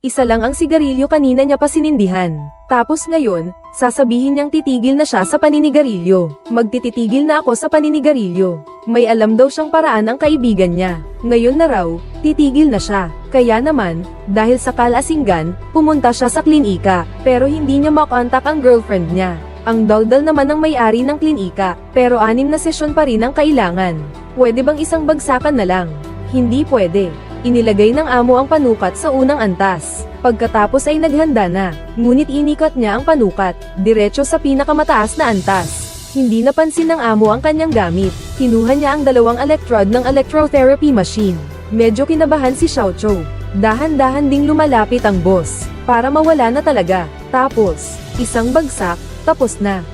Isa lang ang sigarilyo kanina niya pa sinindihan. Tapos ngayon, sasabihin niyang titigil na siya sa paninigarilyo. Magtititigil na ako sa paninigarilyo. May alam daw siyang paraan ang kaibigan niya. Ngayon na raw, titigil na siya. Kaya naman, dahil sa kalasinggan, pumunta siya sa klinika. Pero hindi niya makontak ang girlfriend niya. Ang daldal naman ng may-ari ng klinika, pero 6 na sesyon pa rin ang kailangan. Pwede bang isang bagsakan na lang? Hindi pwede. Inilagay ng amo ang panukat sa unang antas. Pagkatapos ay naghanda na, ngunit inikat niya ang panukat, diretso sa pinakamataas na antas. Hindi napansin ng amo ang kanyang gamit. Kinuha niya ang 2 electrode ng electrotherapy machine. Medyo kinabahan si Xiaoqiu. Dahan-dahan ding lumalapit ang boss, para mawala na talaga. Tapos, isang bagsak, tapos na.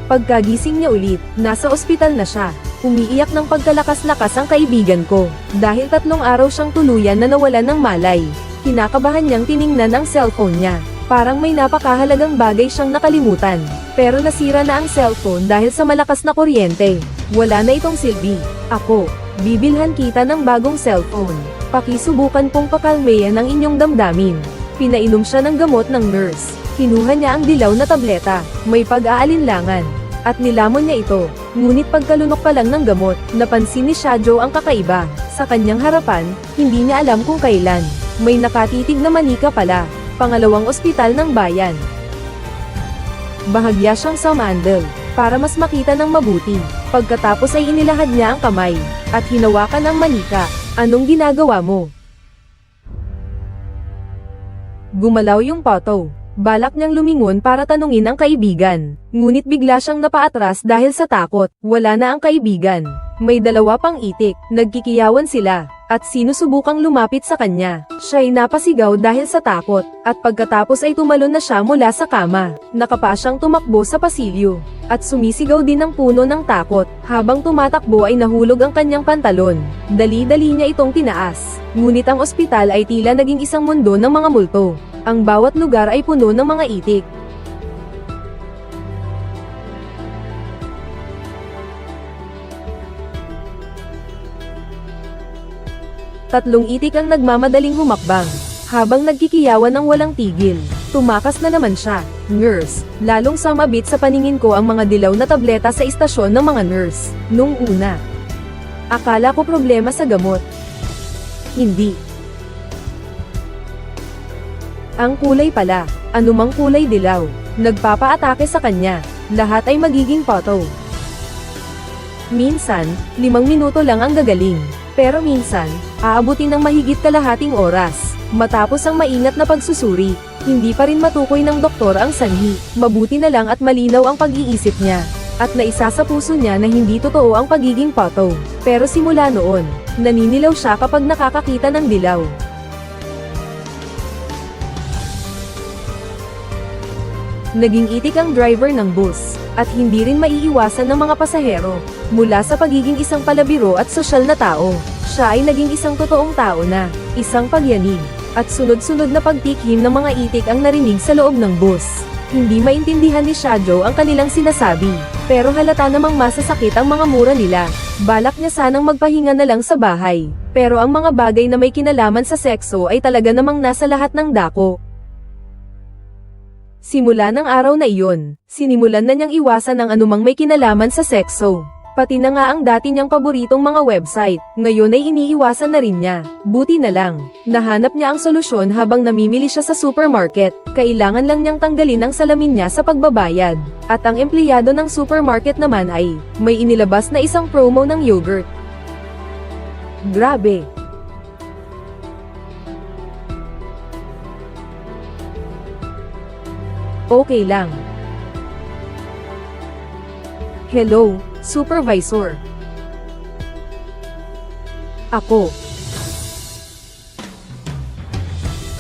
Pagkagising niya ulit, nasa ospital na siya. Umiiyak ng pagkalakas-lakas ang kaibigan ko. Dahil 3 araw siyang tuluyan na nawalan ng malay. Kinakabahan niyang tiningnan ang cellphone niya. Parang may napakahalagang bagay siyang nakalimutan. Pero nasira na ang cellphone dahil sa malakas na kuryente. Wala na itong silbi. Ako, bibilhan kita ng bagong cellphone. Pakisubukan pong pakalmayan ang inyong damdamin. Pinainom siya ng gamot ng nurse. Kinuha niya ang dilaw na tableta. May pag-aalinlangan. At nilamon niya ito. Ngunit pagkalunok pa lang ng gamot, napansin ni Xiaoqiu ang kakaiba. Sa kanyang harapan, hindi niya alam kung kailan. May nakatitig na manika pala. Pangalawang ospital ng bayan. Bahagya siyang sumandal, para mas makita ng mabuti. Pagkatapos ay inilahad niya ang kamay, at hinawakan ang manika. Anong ginagawa mo? Gumalaw yung photo. Balak niyang lumingon para tanungin ang kaibigan. Ngunit bigla siyang napaatras dahil sa takot. Wala na ang kaibigan. May 2 pang itik. Nagkikiyawan sila. At sinusubukang lumapit sa kanya. Siya'y napasigaw dahil sa takot. At pagkatapos ay tumalon na siya mula sa kama. Nakapa siyang tumakbo sa pasilyo. At sumisigaw din ng puno ng takot. Habang tumatakbo ay nahulog ang kanyang pantalon. Dali-dali niya itong tinaas. Ngunit ang ospital ay tila naging isang mundo ng mga multo. Ang bawat lugar ay puno ng mga itik. Tatlong itik ang nagmamadaling humakbang. Habang nagkikiyawan ng walang tigil, tumakas na naman siya. Nurse, lalong sumabit sa paningin ko ang mga dilaw na tableta sa istasyon ng mga nurse. Nung una, akala ko problema sa gamot. Hindi. Ang kulay pala, anumang kulay dilaw, nagpapaatake sa kanya. Lahat ay magiging photo. Minsan, 5 minuto lang ang gagaling. Pero minsan, aabutin ng mahigit kalahating oras. Matapos ang maingat na pagsusuri, hindi pa rin matukoy ng doktor ang sanhi. Mabuti na lang at malinaw ang pag-iisip niya. At naisa sa puso niya na hindi totoo ang pagiging photo. Pero simula noon, naninilaw siya kapag nakakakita ng dilaw. Naging itik ang driver ng bus, at hindi rin maiiwasan ng mga pasahero. Mula sa pagiging isang palabiro at sosyal na tao, siya ay naging isang totoong tao na, isang pagyanig, at sunod-sunod na pagtikhim ng mga itik ang narinig sa loob ng bus. Hindi maintindihan ni Xiaoqiu ang kanilang sinasabi, pero halata namang masasakit ang mga mura nila. Balak niya sanang magpahinga na lang sa bahay, pero ang mga bagay na may kinalaman sa sekso ay talaga namang nasa lahat ng dako. Simula ng araw na iyon, sinimulan na niyang iwasan ang anumang may kinalaman sa sekso. Pati na nga ang dati niyang paboritong mga website, ngayon ay iniiwasan na rin niya. Buti na lang, nahanap niya ang solusyon habang namimili siya sa supermarket. Kailangan lang niyang tanggalin ang salamin niya sa pagbabayad. At ang empleyado ng supermarket naman ay, may inilabas na isang promo ng yogurt. Grabe! Okay lang. Hello, Supervisor. Ako.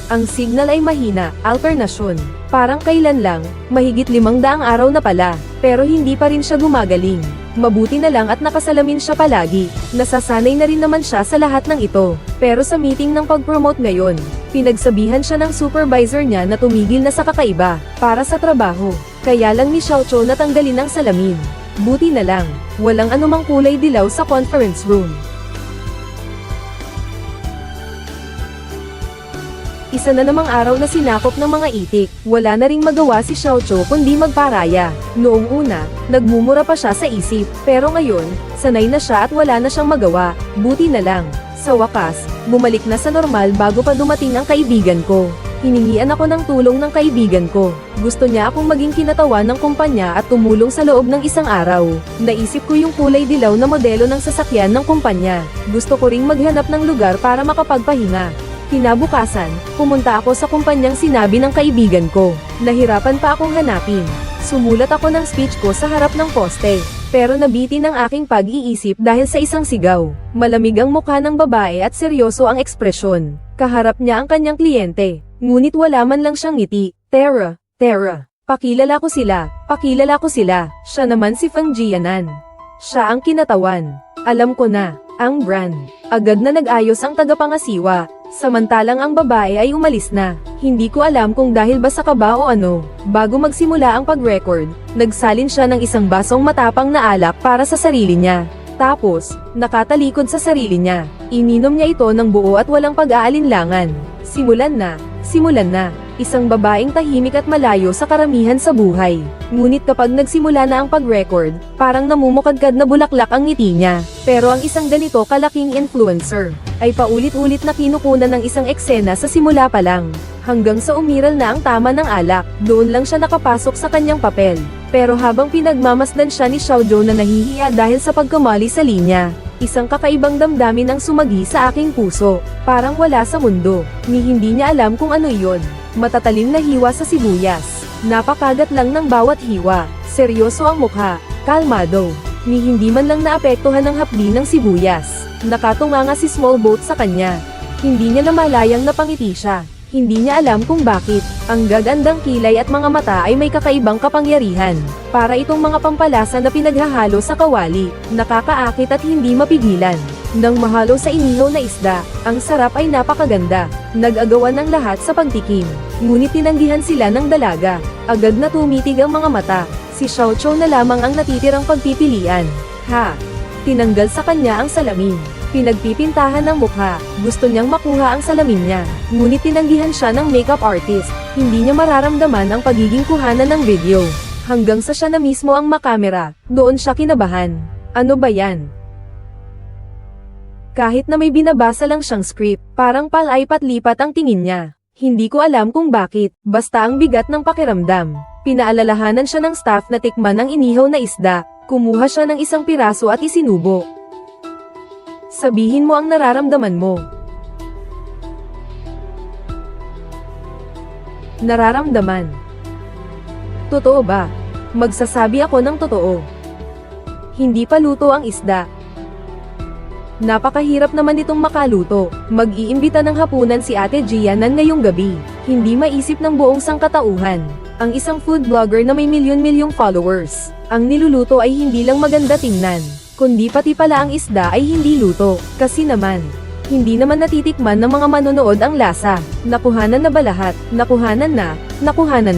Ang signal ay mahina, alternasyon. Parang kailan lang, mahigit 500 araw na pala, pero hindi pa rin siya gumagaling. Mabuti na lang at nakasalamin siya palagi. Nasasanay na rin naman siya sa lahat ng ito. Pero sa meeting ng pag-promote ngayon, pinagsabihan siya ng supervisor niya na tumigil na sa kakaiba, para sa trabaho. Kaya lang ni Xiaoqiu natanggalin ang salamin. Buti na lang, walang anumang kulay dilaw sa conference room. Isa na namang araw na sinakop ng mga itik. Wala na ring magawa si Xiaoqiu kundi magparaya. Noong una, nagmumura pa siya sa isip, pero ngayon, sanay na siya at wala na siyang magawa. Buti na lang. Sa wakas, bumalik na sa normal bago pa dumating ang kaibigan ko. Hiningian ako ng tulong ng kaibigan ko. Gusto niya akong maging kinatawan ng kumpanya at tumulong sa loob ng isang araw. Naisip ko yung kulay dilaw na modelo ng sasakyan ng kumpanya. Gusto ko ring maghanap ng lugar para makapagpahinga. Kinabukasan, pumunta ako sa kumpanyang sinabi ng kaibigan ko. Nahirapan pa akong hanapin. Sumulat ako ng speech ko sa harap ng poste. Pero nabitin ang aking pag-iisip dahil sa isang sigaw. Malamig ang mukha ng babae at seryoso ang ekspresyon. Kaharap niya ang kanyang kliyente. Ngunit wala man lang siyang ngiti. Tara, pakilala ko sila, Siya naman si Feng Jianan. Siya ang kinatawan. Alam ko na, ang brand. Agad na nag-ayos ang tagapangasiwa. Samantalang ang babae ay umalis na. Hindi ko alam kung dahil ba sa kaba o ano. Bago magsimula ang pag-record, nagsalin siya ng isang basong matapang na alak para sa sarili niya. Tapos, nakatalikod sa sarili niya. Ininom niya ito ng buo at walang pag-aalinlangan. Simulan na. Isang babaeng tahimik at malayo sa karamihan sa buhay. Ngunit kapag nagsimula na ang pag-record, parang namumukadkad na bulaklak ang ngiti niya. Pero ang isang ganito kalaking influencer, ay paulit-ulit na kinukunan ng isang eksena sa simula pa lang. Hanggang sa umiral na ang tama ng alak, doon lang siya nakapasok sa kanyang papel. Pero habang pinagmamasdan siya ni Xiaoqiu na nahihiya dahil sa pagkamali sa linya, isang kakaibang damdamin ang sumagi sa aking puso. Parang wala sa mundo, ni hindi niya alam kung ano iyon. Matatalim na hiwa sa sibuyas. Napakagat lang ng bawat hiwa. Seryoso ang mukha, kalmado. Ni hindi man lang naapektuhan ng hapdi ng sibuyas. Nakatunganga si Small Boat sa kanya. Hindi niya namalayang napangiti siya. Hindi niya alam kung bakit. Ang gagandang kilay at mga mata ay may kakaibang kapangyarihan. Para itong mga pampalasa na pinaghahalo sa kawali, nakakaakit at hindi mapigilan. Nang mahalo sa inihaw na isda, ang sarap ay napakaganda. Nag-agawan ng lahat sa pagtikim. Ngunit tinanggihan sila ng dalaga. Agad na tumitig ang mga mata. Si Xiaoqiu na lamang ang natitirang pagpipilian. Tinanggal sa kanya ang salamin. Pinagpipintahan ng mukha. Gusto niyang makuha ang salamin niya. Ngunit tinanggihan siya ng makeup artist. Hindi niya mararamdaman ang pagiging kuhanan ng video. Hanggang sa siya na mismo ang makamera, doon siya kinabahan. Ano ba yan? Kahit na may binabasa lang siyang script, parang palaipat-lipat ang tingin niya. Hindi ko alam kung bakit, basta ang bigat ng pakiramdam. Pinaalalahanan siya ng staff na tikman ang inihaw na isda. Kumuha siya ng isang piraso at isinubo. Sabihin mo ang nararamdaman mo. Nararamdaman. Totoo ba? Magsasabi ako ng totoo. Hindi pa luto ang isda. Napakahirap naman itong makaluto. Mag-iimbita ng hapunan si Ate Jianan ngayong gabi. Hindi maisip ng buong sangkatauhan. Ang isang food blogger na may milyon-milyong followers. Ang niluluto ay hindi lang maganda tingnan, kundi pati pala ang isda ay hindi luto. Kasi naman, hindi naman natitikman ng mga manonood ang lasa. Nakuhanan na ba lahat? Nakuhanan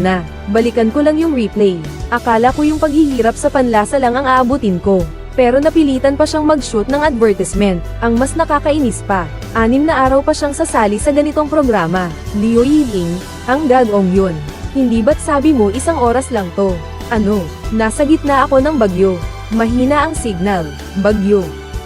na. Balikan ko lang yung replay. Akala ko yung paghihirap sa panlasa lang ang aabutin ko. Pero napilitan pa siyang mag-shoot ng advertisement. Ang mas nakakainis pa, 6 na araw pa siyang sasali sa ganitong programa. Liu Ying, ang gagong yun. Hindi ba't sabi mo 1 oras lang to? Ano, nasa gitna ako ng bagyo. Mahina ang signal. Bagyo.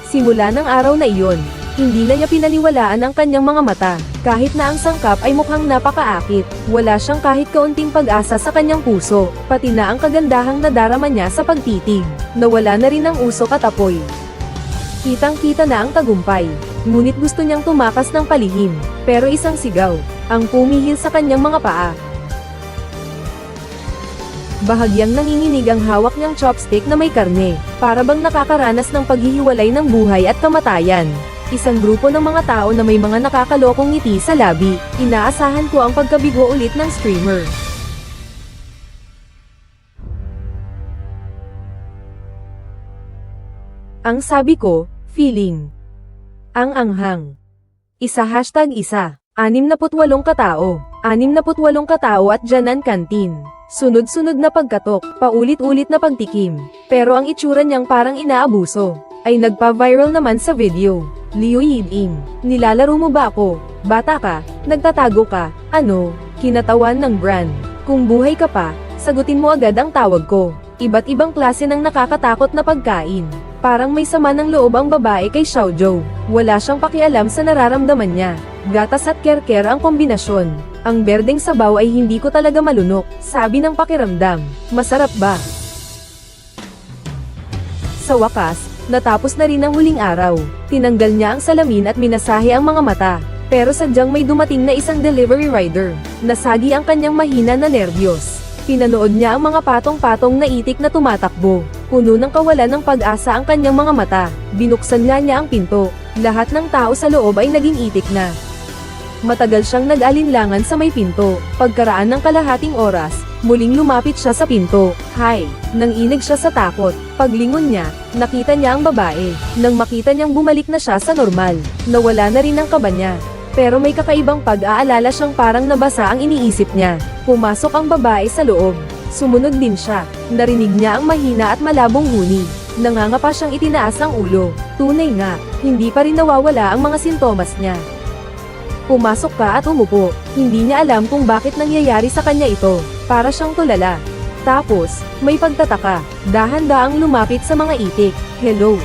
Simula ng araw na iyon, hindi na niya pinaniwalaan ang kanyang mga mata. Kahit na ang sangkap ay mukhang napakaakit, wala siyang kahit kaunting pag-asa sa kanyang puso, pati na ang kagandahang nadarama niya sa pagtitig. Nawala na rin ang usok at apoy. Kitang-kita na ang tagumpay, ngunit gusto niyang tumakas ng palihim, pero isang sigaw, ang pumihil sa kanyang mga paa. Bahagyang nanginginig ang hawak niyang chopstick na may karne, para bang nakakaranas ng paghihiwalay ng buhay at kamatayan. Isang grupo ng mga tao na may mga nakakalokong ngiti sa labi. Inaasahan ko ang pagkabigo ulit ng streamer. Ang sabi ko, feeling. Ang anghang. Isa #1. 68 katao. 68 katao at Jianan Canteen. Sunod-sunod na pagkatok, paulit-ulit na pagtikim. Pero ang itsura niyang parang inaabuso, ay nagpa-viral naman sa video. Liu Ying, nilalaro mo ba ako? Bata ka, Nagtatago ka, ano? Kinatawan ng Bran. Kung buhay ka pa, sagutin mo agad ang tawag ko. Iba't ibang klase ng nakakatakot na pagkain. Parang may sama ng loob ang babae kay Xiaozhou. Wala siyang pakialam sa nararamdaman niya. Gatas at kerker ang kombinasyon. Ang berdeng sabaw ay hindi ko talaga malunok, sabi ng pakiramdam. Masarap ba? Sa wakas, natapos na rin ang huling araw. Tinanggal niya ang salamin at minasahe ang mga mata. Pero sadyang may dumating na isang delivery rider. Nasagi ang kanyang mahina na nerbiyos. Pinanood niya ang mga patong-patong na itik na tumatakbo. Puno ng kawalan ng pag-asa ang kanyang mga mata. Binuksan nga niya ang pinto. Lahat ng tao sa loob ay naging itik na. Matagal siyang nag-alinlangan sa may pinto. Pagkaraan ng kalahating oras, muling lumapit siya sa pinto. Hi! Nanginig siya sa takot. Paglingon niya, nakita niya ang babae. Nang makita niyang bumalik na siya sa normal, nawala na rin ang kaba niya. Pero may kakaibang pag-aalala siyang parang nabasa ang iniisip niya. Pumasok ang babae sa loob. Sumunod din siya. Narinig niya ang mahina at malabong huni. Nangangapa siyang itinaas ang ulo. Tunay nga, hindi pa rin nawawala ang mga sintomas niya. Pumasok ka at umupo. Hindi niya alam kung bakit nangyayari sa kanya ito. Para siyang tulala. Tapos, may pagtataka. Dahan-daang lumapit sa mga itik. Hello.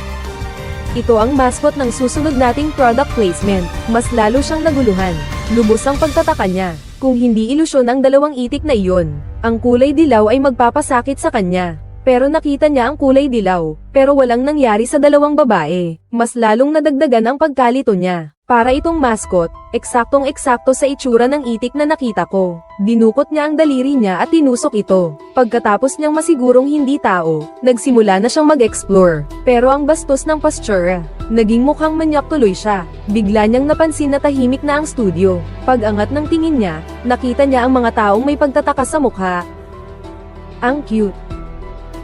Ito ang mascot ng susunod nating product placement. Mas lalo siyang naguluhan. Lubos ang pagtataka niya. Kung hindi ilusyon ang dalawang itik na iyon, ang kulay dilaw ay magpapasakit sa kanya. Pero nakita niya ang kulay dilaw, pero walang nangyari sa dalawang babae. Mas lalong nadagdagan ang pagkalito niya. Para itong mascot, eksaktong-eksakto sa itsura ng itik na nakita ko. Dinukot niya ang daliri niya at tinusok ito. Pagkatapos niyang masigurong hindi tao, nagsimula na siyang mag-explore. Pero ang bastos ng posture, naging mukhang manyak tuloy siya. Bigla niyang napansin na tahimik na ang studio. Pag-angat ng tingin niya, nakita niya ang mga taong may pagtataka sa mukha. Ang cute.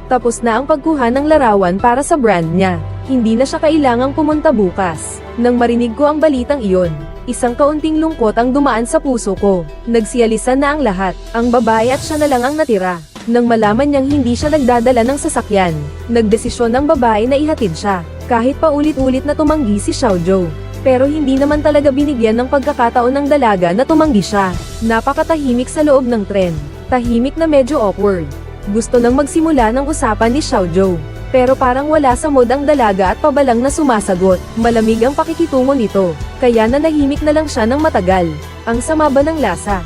Tapos na ang pagkuha ng larawan para sa brand niya. Hindi na siya kailangang pumunta bukas. Nang marinig ko ang balitang iyon, isang kaunting lungkot ang dumaan sa puso ko. Nagsiyalisan na ang lahat, ang babae at siya na lang ang natira. Nang malaman niyang hindi siya nagdadala ng sasakyan, nagdesisyon ang babae na ihatid siya. Kahit pa ulit-ulit na tumanggi si Xiaozhou. Pero hindi naman talaga binigyan ng pagkakataon ng dalaga na tumanggi siya. Napakatahimik sa loob ng tren. Tahimik na medyo awkward. Gusto nang magsimula ng usapan ni Xiaozhou. Pero parang wala sa mood ang dalaga at pabalang na sumasagot. Malamig ang pakikitungo nito, kaya nanahimik na lang siya ng matagal. Ang sama ba ng lasa?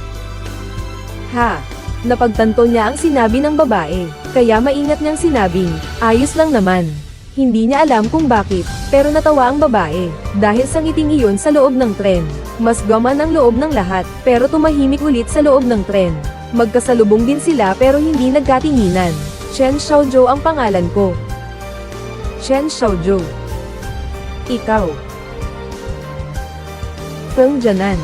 Ha? Napagtanto niya ang sinabi ng babae, kaya maingat niyang sinabing, ayos lang naman. Hindi niya alam kung bakit, pero natawa ang babae, dahil sa ngiting iyon sa loob ng tren. Mas gaman ang loob ng lahat, pero tumahimik ulit sa loob ng tren. Magkasalubong din sila pero hindi nagkatinginan. Chen Xiaozhou ang pangalan ko. Chen Xiaozhou. Ikaw. Feng Jianan.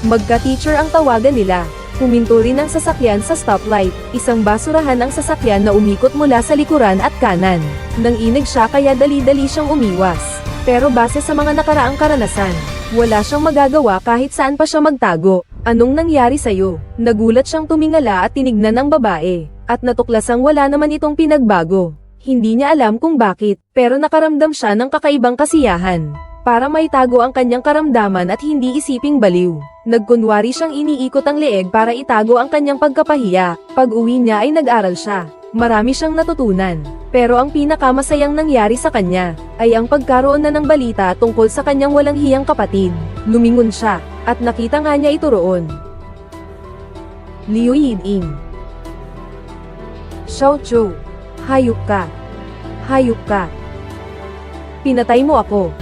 Magka-teacher ang tawagan nila. Huminto rin ang sasakyan sa stoplight. Isang basurahan ang sasakyan na umikot mula sa likuran at kanan. Nang inig siya kaya dali-dali siyang umiwas. Pero base sa mga nakaraang karanasan, wala siyang magagawa kahit saan pa siya magtago. Anong nangyari sa'yo? Nagulat siyang tumingala at tinignan ang babae. At natuklasang wala naman itong pinagbago. Hindi niya alam kung bakit, pero nakaramdam siya ng kakaibang kasiyahan. Para maitago ang kanyang karamdaman at hindi isiping baliw. Nagkunwari siyang iniikot ang leeg para itago ang kanyang pagkapahiya. Pag-uwi niya ay nag-aral siya. Marami siyang natutunan. Pero ang pinakamasayang nangyari sa kanya, ay ang pagkaroon na ng balita tungkol sa kanyang walang hiyang kapatid. Lumingon siya, at nakita nga niya ito roon. Liu Yiding. Xiaozhou. Hayop ka. Hayop ka. Pinatay mo ako.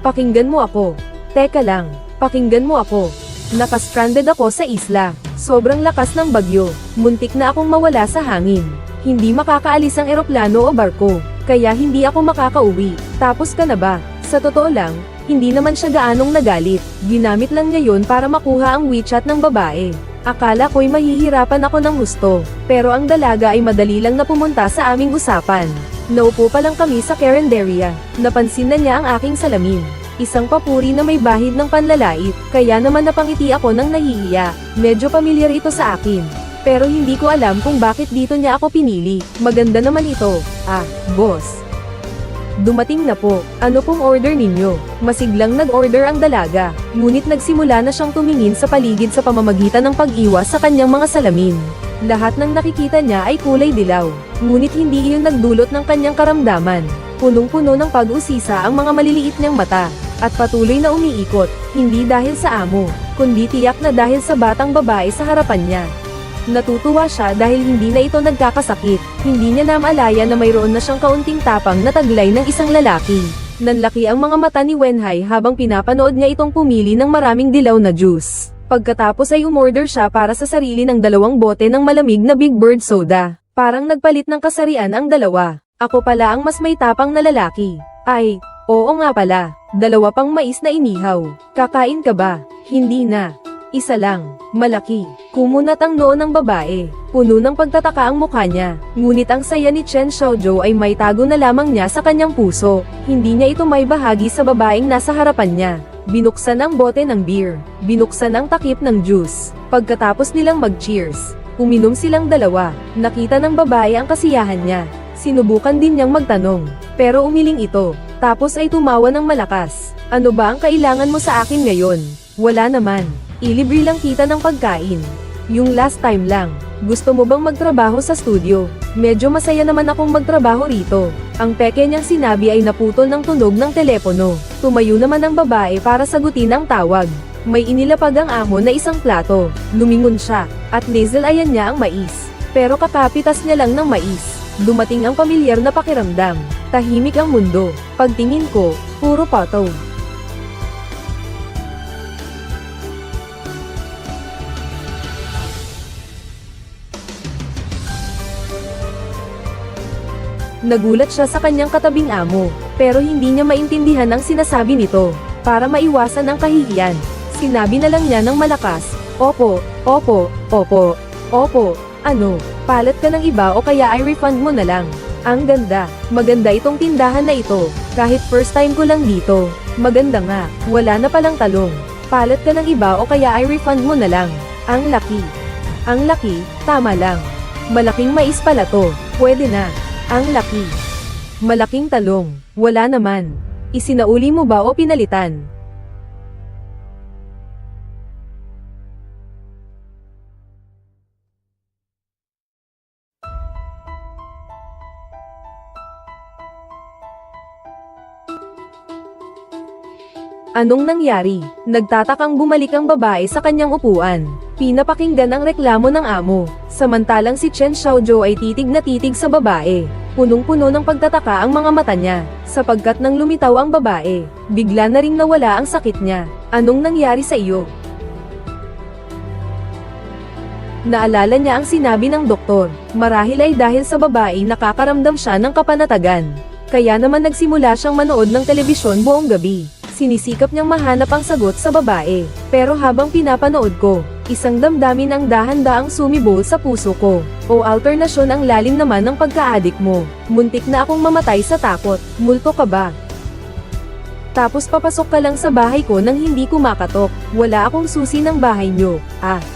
Pakinggan mo ako. Teka lang, pakinggan mo ako. Nakastranded ako sa isla. Sobrang lakas ng bagyo. Muntik na akong mawala sa hangin. Hindi makakaalis ang eroplano o barko. Kaya hindi ako makakauwi. Tapos ka na ba? Sa totoo lang, hindi naman siya gaanong nagalit. Ginamit lang niya yun para makuha ang WeChat ng babae. Akala ko'y mahihirapan ako ng gusto. Pero ang dalaga ay madali lang na pumunta sa aming usapan. Naupo pa lang kami sa carinderia. Napansin na niya ang aking salamin. Isang papuri na may bahid ng panlalait. Kaya naman napangiti ako ng nahihiya. Medyo pamilyar ito sa akin. Pero hindi ko alam kung bakit dito niya ako pinili. Maganda naman ito. Ah, boss. Dumating na po. Ano pong order ninyo? Masiglang nag-order ang dalaga, ngunit nagsimula na siyang tumingin sa paligid sa pamamagitan ng pag-iwas sa kanyang mga salamin. Lahat ng nakikita niya ay kulay dilaw, ngunit hindi iyon nagdulot ng kanyang karamdaman. Punong-puno ng pag-usisa ang mga maliliit niyang mata, at patuloy na umiikot, hindi dahil sa amo, kundi tiyak na dahil sa batang babae sa harapan niya. Natutuwa siya dahil hindi na ito nagkakasakit, hindi niya namalaya na mayroon na siyang kaunting tapang na taglay ng isang lalaki. Nanlaki ang mga mata ni Wenhai habang pinapanood niya itong pumili ng maraming dilaw na juice. Pagkatapos ay umorder siya para sa sarili ng 2 bote ng malamig na Big Bird soda. Parang nagpalit ng kasarian ang dalawa. Ako pala ang mas may tapang na lalaki. Ay, oo nga pala. 2 pang mais na inihaw. Kakain ka ba? Hindi na. Isa lang, malaki. Kumunat ang noo ng babae. Puno ng pagtataka ang mukha niya. Ngunit ang saya ni Chen Xiaozhou ay may tago na lamang niya sa kanyang puso. Hindi niya ito may bahagi sa babaeng nasa harapan niya. Binuksan ang bote ng beer. Binuksan ang takip ng juice. Pagkatapos nilang mag-cheers, uminom silang dalawa. Nakita ng babae ang kasiyahan niya. Sinubukan din niyang magtanong, pero umiling ito. Tapos ay tumawa ng malakas. Ano ba ang kailangan mo sa akin ngayon? Wala naman. Ilibre lang kita ng pagkain. Yung last time lang. Gusto mo bang magtrabaho sa studio? Medyo masaya naman akong magtrabaho rito. Ang peke niyang sinabi ay naputol ng tunog ng telepono. Tumayo naman ang babae para sagutin ang tawag. May inilapag ang amo na isang plato. Lumingon siya, at nasal-ayan niya ang mais. Pero kakapitas niya lang ng mais. Dumating ang pamilyar na pakiramdam. Tahimik ang mundo. Pagtingin ko, puro pato. Nagulat siya sa kanyang katabing amo, pero hindi niya maintindihan ang sinasabi nito. Para maiwasan ang kahihiyan, sinabi na lang niya ng malakas, "Opo, opo, opo, opo, ano, palat ka ng iba o kaya ay refund mo na lang." Ang ganda, maganda itong tindahan na ito, kahit first time ko lang dito. Maganda nga, wala na palang talong. Palat ka ng iba o kaya ay refund mo na lang. Ang laki. Ang laki, tama lang. Malaking mais pala to, pwede na. Ang laki. Malaking talong, wala naman. Isinauli mo ba o pinalitan? Anong nangyari? Nagtatakang bumalik ang babae sa kanyang upuan. Pinapakinggan ang reklamo ng amo. Samantalang si Chen Xiaozhou ay titig na titig sa babae. Punong-puno ng pagtataka ang mga mata niya, sapagkat nang lumitaw ang babae, bigla na ring nawala ang sakit niya. Anong nangyari sa iyo? Naalala niya ang sinabi ng doktor, marahil ay dahil sa babae nakakaramdam siya ng kapanatagan. Kaya naman nagsimula siyang manood ng telebisyon buong gabi. Sinisikap niyang mahanap ang sagot sa babae. Pero habang pinapanood ko, isang damdamin ang dahan-daang sumibol sa puso ko. O alternasyon ang lalim naman ng pagka-adik mo. Muntik na akong mamatay sa takot. Multo ka ba? Tapos papasok ka lang sa bahay ko nang hindi kumakatok. Wala akong susi ng bahay niyo.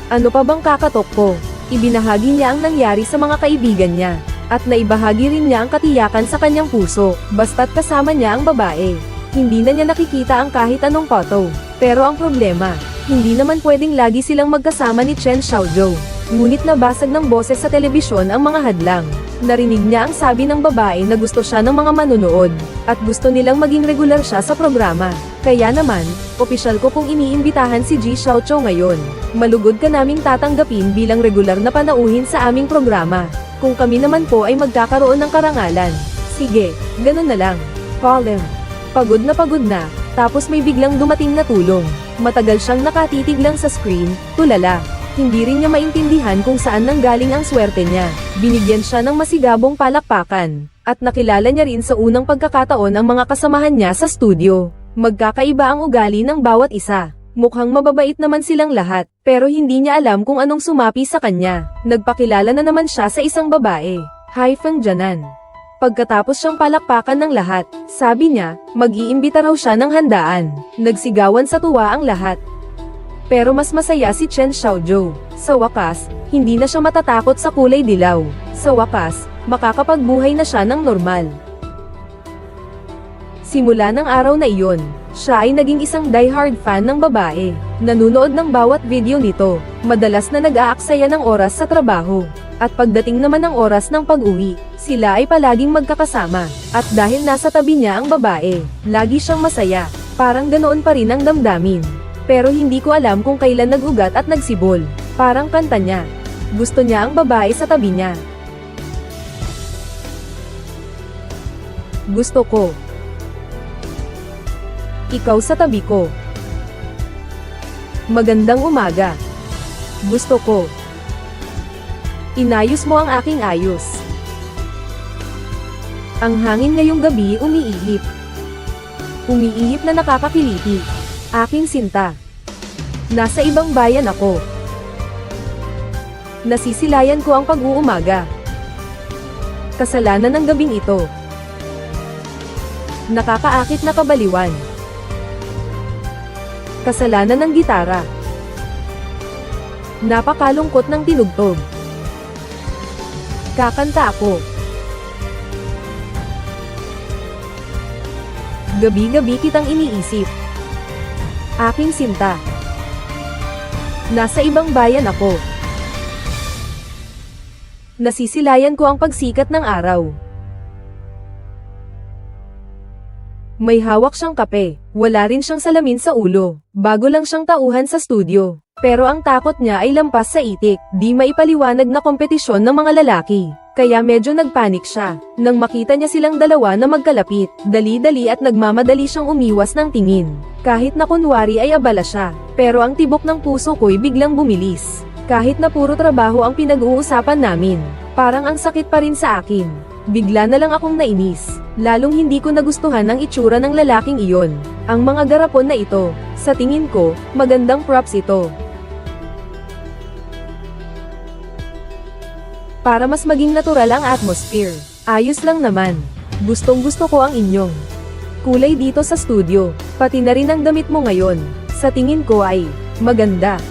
Ano pa bang kakatok ko? Ibinahagi niya ang nangyari sa mga kaibigan niya. At naibahagi rin niya ang katiyakan sa kanyang puso, basta't kasama niya ang babae. Hindi na niya nakikita ang kahit anong photo. Pero ang problema, hindi naman pwedeng lagi silang magkasama ni Chen Xiaozhou. Ngunit nabasag ng boses sa telebisyon ang mga hadlang. Narinig niya ang sabi ng babae na gusto siya ng mga manonood, at gusto nilang maging regular siya sa programa. Kaya naman, opisyal ko pong iniimbitahan si Ji Xiaochou ngayon. Malugod ka naming tatanggapin bilang regular na panauhin sa aming programa. Kung kami naman po ay magkakaroon ng karangalan. Sige, ganun na lang. Call him. Pagod na, tapos may biglang dumating na tulong. Matagal siyang nakatitig lang sa screen, tulala. Hindi rin niya maintindihan kung saan nanggaling ang swerte niya. Binigyan siya ng masigabong palakpakan, at nakilala niya rin sa unang pagkakataon ang mga kasamahan niya sa studio. Magkakaiba ang ugali ng bawat isa. Mukhang mababait naman silang lahat, pero hindi niya alam kung anong sumapi sa kanya. Nagpakilala na naman siya sa isang babae, Hai Feng Jianan. Pagkatapos siyang palakpakan ng lahat, sabi niya, mag-iimbita raw siya ng handaan. Nagsigawan sa tuwa ang lahat. Pero mas masaya si Chen Xiaozhou. Sa wakas, hindi na siya matatakot sa kulay dilaw. Sa wakas, makakapagbuhay na siya ng normal. Simula ng araw na iyon, siya ay naging isang diehard fan ng babae. Nanunood ng bawat video nito, madalas na nag-aaksaya ng oras sa trabaho. At pagdating naman ng oras ng pag-uwi, sila ay palaging magkakasama. At dahil nasa tabi niya ang babae, lagi siyang masaya. Parang ganoon pa rin ang damdamin. Pero hindi ko alam kung kailan nag-ugat at nagsibol. Parang kanta niya. Gusto niya ang babae sa tabi niya. Gusto ko. Ikaw sa tabi ko. Magandang umaga. Gusto ko. Inayos mo ang aking ayos. Ang hangin ngayong gabi umiihip. Umiihip na nakakakiliti. Aking sinta. Nasa ibang bayan ako. Nasisilayan ko ang pag-uumaga. Kasalanan ng gabing ito. Nakakaakit na kabaliwan. Kasalanan ng gitara. Napakalungkot ng tinugtog. Kakanta ako. Gabi-gabi kitang iniisip. Aking sinta. Nasa ibang bayan ako. Nasisilayan ko ang pagsikat ng araw. May hawak siyang kape. Wala rin siyang salamin sa ulo. Bago lang siyang tauhan sa studio. Pero ang takot niya ay lampas sa itik. Di maipaliwanag na kompetisyon ng mga lalaki. Kaya medyo nagpanik siya. Nang makita niya silang dalawa na magkalapit, dali-dali at nagmamadali siyang umiwas ng tingin. Kahit na kunwari ay abala siya. Pero ang tibok ng puso ko'y biglang bumilis. Kahit na puro trabaho ang pinag-uusapan namin. Parang ang sakit pa rin sa akin. Bigla na lang akong nainis. Lalong hindi ko nagustuhan ang itsura ng lalaking iyon. Ang mga garapon na ito, sa tingin ko, magandang props ito. Para mas maging natural ang atmosphere. Ayos lang naman. Gustong gusto ko ang inyong kulay dito sa studio. Pati na rin ang damit mo ngayon. Sa tingin ko ay maganda.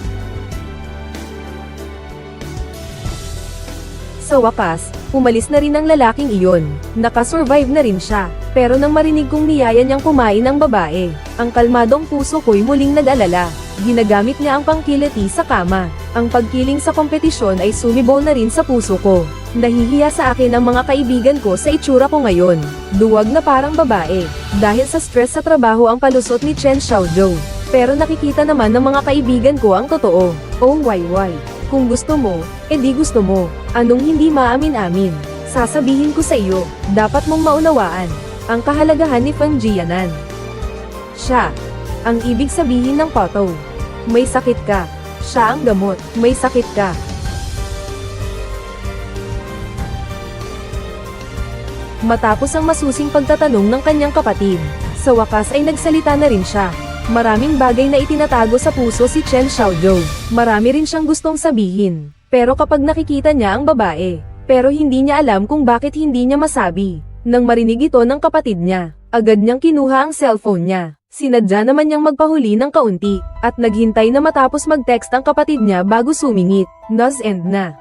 Sa wakas, umalis na rin ang lalaking iyon. Nakasurvive na rin siya. Pero nang marinig kong niyaya niyang kumain ang babae, ang kalmadong puso ko'y muling nag-alala. Ginagamit niya ang pangkiliti sa kama. Ang pagkiling sa kompetisyon ay sumibaw na rin sa puso ko. Nahihiya sa akin ang mga kaibigan ko sa itsura ko ngayon. Duwag na parang babae. Dahil sa stress sa trabaho ang palusot ni Chen Xiaozhou. Pero nakikita naman ng mga kaibigan ko ang totoo. Oh why. Kung gusto mo, edi gusto mo. Anong hindi maamin-amin? Sasabihin ko sa iyo, dapat mong maunawaan ang kahalagahan ni Feng Jianan. Siya ang ibig sabihin ng photo. May sakit ka. Siya ang gamot. May sakit ka. Matapos ang masusing pagtatanong ng kanyang kapatid, sa wakas ay nagsalita na rin siya. Maraming bagay na itinatago sa puso si Chen Xiaozhou. Marami rin siyang gustong sabihin. Pero kapag nakikita niya ang babae, pero hindi niya alam kung bakit hindi niya masabi. Nang marinig ito ng kapatid niya, agad niyang kinuha ang cellphone niya. Sinadya naman niyang magpahuli ng kaunti, at naghintay na matapos mag-text ang kapatid niya bago sumingit. Nuz end na.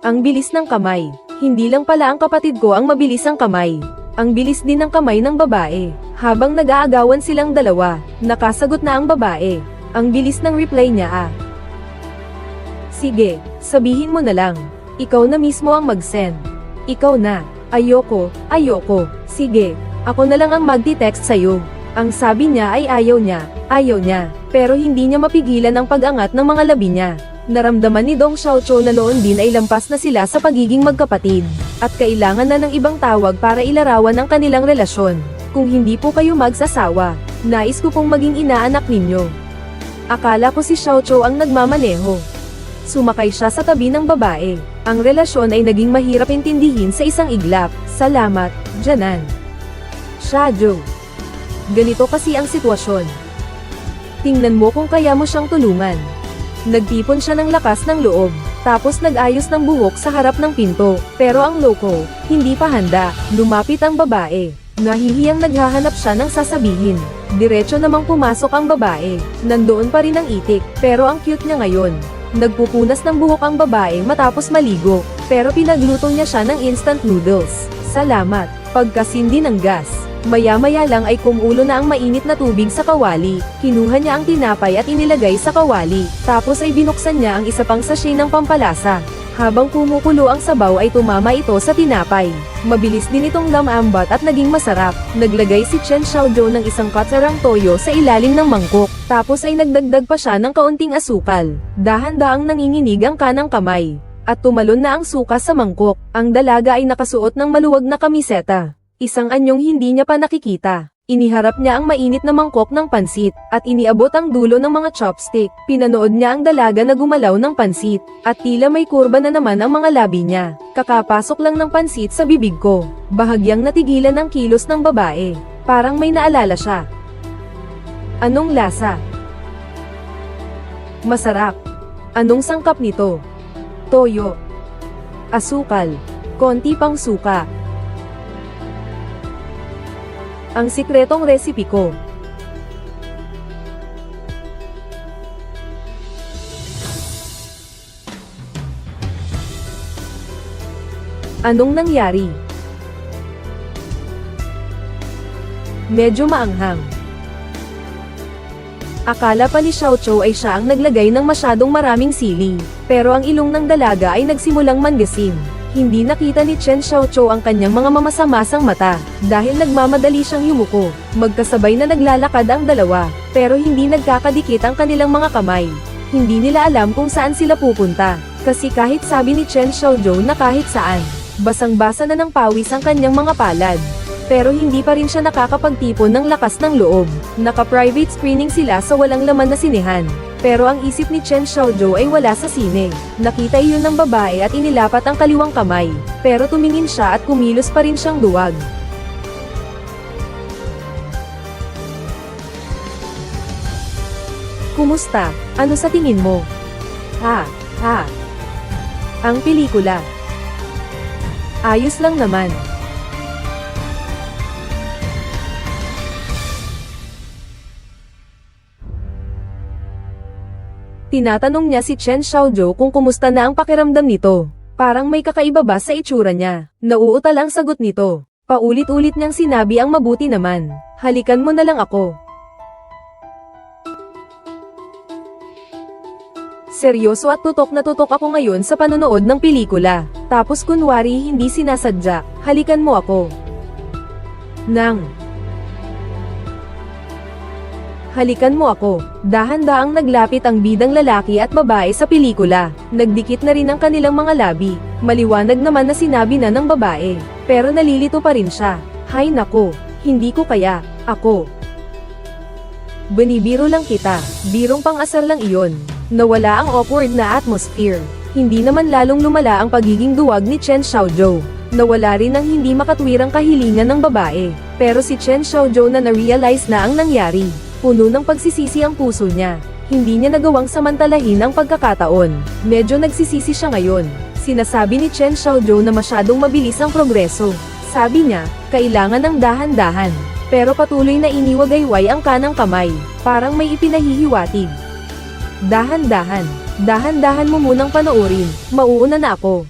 Ang bilis ng kamay. Hindi lang pala ang kapatid ko ang mabilis ang kamay. Ang bilis din ng kamay ng babae. Habang nag-aagawan silang dalawa, nakasagot na ang babae. Ang bilis ng reply niya Sige, sabihin mo na lang. Ikaw na mismo ang mag-send. Ikaw na. Ayoko. Sige, ako na lang ang magti-text sa'yo. Ang sabi niya ay ayaw niya. Pero hindi niya mapigilan ang pag-angat ng mga labi niya. Naramdaman ni Dong Xiaochuo na noon din ay lampas na sila sa pagiging magkapatid. At kailangan na ng ibang tawag para ilarawan ang kanilang relasyon. Kung hindi po kayo magsasawa, nais ko pong maging inaanak ninyo. Akala ko si Xiaochuo ang nagmamaneho. Sumakay siya sa tabi ng babae. Ang relasyon ay naging mahirap intindihin sa isang iglap. Salamat, Janan. Xiaozhou. Ganito kasi ang sitwasyon. Tingnan mo kung kaya mo siyang tulungan. Nagtipon siya ng lakas ng loob, tapos nag-ayos ng buhok sa harap ng pinto. Pero ang loko, hindi pa handa. Lumapit ang babae. Nahihiyang naghahanap siya ng sasabihin. Diretso namang pumasok ang babae. Nandoon pa rin ang itik, pero ang cute niya ngayon. Nagpupunas ng buhok ang babae matapos maligo, pero pinagluto niya siya ng instant noodles. Salamat. Pagkasindi ng gas. Maya-maya lang ay kumulo na ang mainit na tubig sa kawali. Kinuha niya ang tinapay at inilagay sa kawali. Tapos ay binuksan niya ang isa pang sachet ng pampalasa. Habang kumukulo ang sabaw ay tumama ito sa tinapay. Mabilis din itong lamambat at naging masarap. Naglagay si Chen Xiaozhou ng isang katsarang toyo sa ilalim ng mangkok. Tapos ay nagdagdag pa siya ng kaunting asukal. Dahan-daang nanginginig ang kanang kamay. At tumalon na ang suka sa mangkok. Ang dalaga ay nakasuot ng maluwag na kamiseta. Isang anyong hindi niya pa nakikita. Iniharap niya ang mainit na mangkok ng pansit, at iniabot ang dulo ng mga chopstick. Pinanood niya ang dalaga na gumalaw ng pansit, at tila may kurba na naman ang mga labi niya. Kakapasok lang ng pansit sa bibig ko. Bahagyang natigilan ang kilos ng babae. Parang may naalala siya. Anong lasa? Masarap. Anong sangkap nito? Toyo. Asukal. Konti pang suka. Ang sikretong recipe ko. Anong nangyari? Medyo maanghang. Akala pa ni Xiaozhou ay siya ang naglagay ng masyadong maraming sili, pero ang ilong ng dalaga ay nagsimulang manggasim. Hindi nakita ni Chen Xiaozhou ang kanyang mga mamasamasang mata, dahil nagmamadali siyang yumuko. Magkasabay na naglalakad ang dalawa, pero hindi nagkakadikit ang kanilang mga kamay. Hindi nila alam kung saan sila pupunta, kasi kahit sabi ni Chen Xiaozhou na kahit saan, basang-basa na ng pawis ang kanyang mga palad. Pero hindi pa rin siya nakakapagtipon ng lakas ng loob. Naka-private screening sila sa walang laman na sinehan. Pero ang isip ni Chen Xiaozhou ay wala sa sine. Nakita iyon ng babae at inilapat ang kaliwang kamay. Pero tumingin siya at kumilos pa rin siyang duwag. Kumusta? Ano sa tingin mo? Ha? Ang pelikula. Ayos lang naman. Tinatanong niya si Chen Xiaozhou kung kumusta na ang pakiramdam nito. Parang may kakaiba ba sa itsura niya. Nauutal ang sagot nito. Paulit-ulit niyang sinabi ang mabuti naman. Halikan mo na lang ako. Seryoso at tutok na tutok ako ngayon sa panonood ng pelikula. Tapos kunwari hindi sinasadya, halikan mo ako. Halikan mo ako. Dahan-daang naglapit ang bidang lalaki at babae sa pelikula. Nagdikit na rin ang kanilang mga labi. Maliwanag naman na sinabi na ng babae. Pero nalilito pa rin siya. Hay nako, hindi ko kaya. Ako. Binibiro lang kita. Birong pang-asar lang iyon. Nawala ang awkward na atmosphere. Hindi naman lalong lumala ang pagiging duwag ni Chen Xiaozhou. Nawala rin ang hindi makatwirang kahilingan ng babae. Pero si Chen Xiaozhou na na-realize na ang nangyari. Puno ng pagsisisi ang puso niya. Hindi niya nagawang samantalahin ang pagkakataon. Medyo nagsisisi siya ngayon. Sinasabi ni Chen Xiaozhou na masyadong mabilis ang progreso. Sabi niya, kailangan ng dahan-dahan. Pero patuloy na iniwagayway ang kanang kamay. Parang may ipinahihiwatig. Dahan-dahan. Dahan-dahan mo munang panoorin. Mauuna na ako.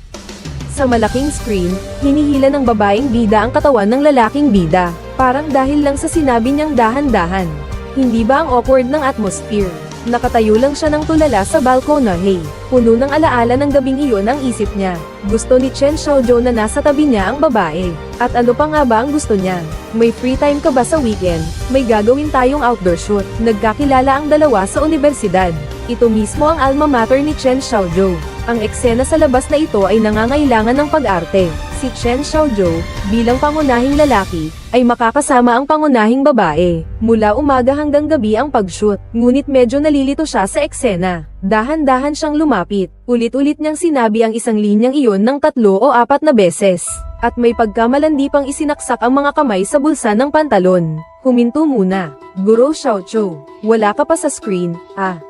Sa malaking screen, hinihila ng babaeng bida ang katawan ng lalaking bida. Parang dahil lang sa sinabi niyang dahan-dahan. Hindi ba ang awkward ng atmosphere? Nakatayo lang siya ng tulala sa balkonahe. Puno ng alaala ng gabing iyon ang isip niya. Gusto ni Chen Xiaozhou na nasa tabi niya ang babae. At ano pa nga ba ang gusto niya? May free time ka ba sa weekend? May gagawin tayong outdoor shoot. Nagkakilala ang dalawa sa universidad. Ito mismo ang alma mater ni Chen Xiaozhou. Ang eksena sa labas na ito ay nangangailangan ng pag-arte. Si Chen Xiaozhou, bilang pangunahing lalaki, ay makakasama ang pangunahing babae. Mula umaga hanggang gabi ang pag-shoot, ngunit medyo nalilito siya sa eksena. Dahan-dahan siyang lumapit. Ulit-ulit niyang sinabi ang isang linyang iyon ng 3 o 4 na beses. At may pagkamalandi pang isinaksak ang mga kamay sa bulsa ng pantalon. Huminto muna. Guro Xiaozhou, wala ka pa sa screen.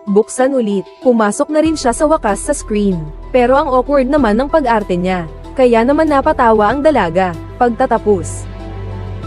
Buksan ulit. Pumasok na rin siya sa wakas sa screen. Pero ang awkward naman ng pag-arte niya. Kaya naman napatawa ang dalaga. Pagtatapos.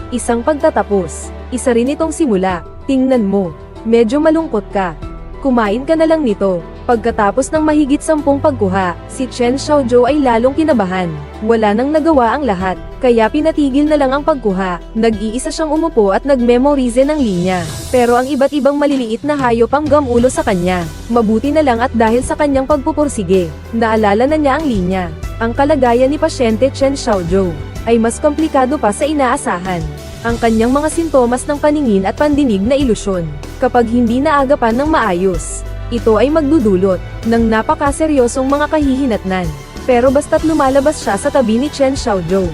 Isang pagtatapos. Isa rin itong simula. Tingnan mo. Medyo malungkot ka. Kumain ka na lang nito. Pagkatapos ng mahigit 10 pagkuha, si Chen Xiaozhou ay lalong kinabahan. Wala nang nagawa ang lahat, kaya pinatigil na lang ang pagkuha. Nag-iisa siyang umupo at nag-memorize ng linya. Pero ang iba't ibang maliliit na hayop ang gamulo sa kanya. Mabuti na lang at dahil sa kanyang pagpupursige, naalala na niya ang linya. Ang kalagayan ni pasyente Chen Xiaozhou ay mas komplikado pa sa inaasahan. Ang kanyang mga sintomas ng paningin at pandinig na ilusyon, kapag hindi naagapan ng maayos, ito ay magdudulot ng napakaseryosong mga kahihinatnan. Pero basta't lumalabas siya sa tabi ni Chen Xiaozhou,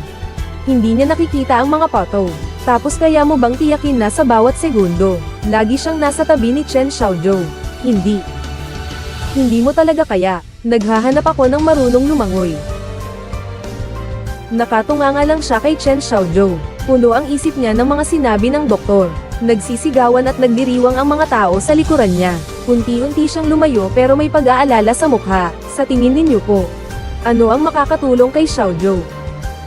hindi niya nakikita ang mga pato. Tapos kaya mo bang tiyakin na sa bawat segundo, lagi siyang nasa tabi ni Chen Xiaozhou? Hindi. Hindi mo talaga kaya. Naghahanap ako ng marunong lumangoy. Nakatunganga lang siya kay Chen Xiaozhou. Puno ang isip niya ng mga sinabi ng doktor. Nagsisigawan at nagdiriwang ang mga tao sa likuran niya. Unti-unti siyang lumayo pero may pag-aalala sa mukha. Sa tingin ninyo po, ano ang makakatulong kay Xiaozhou?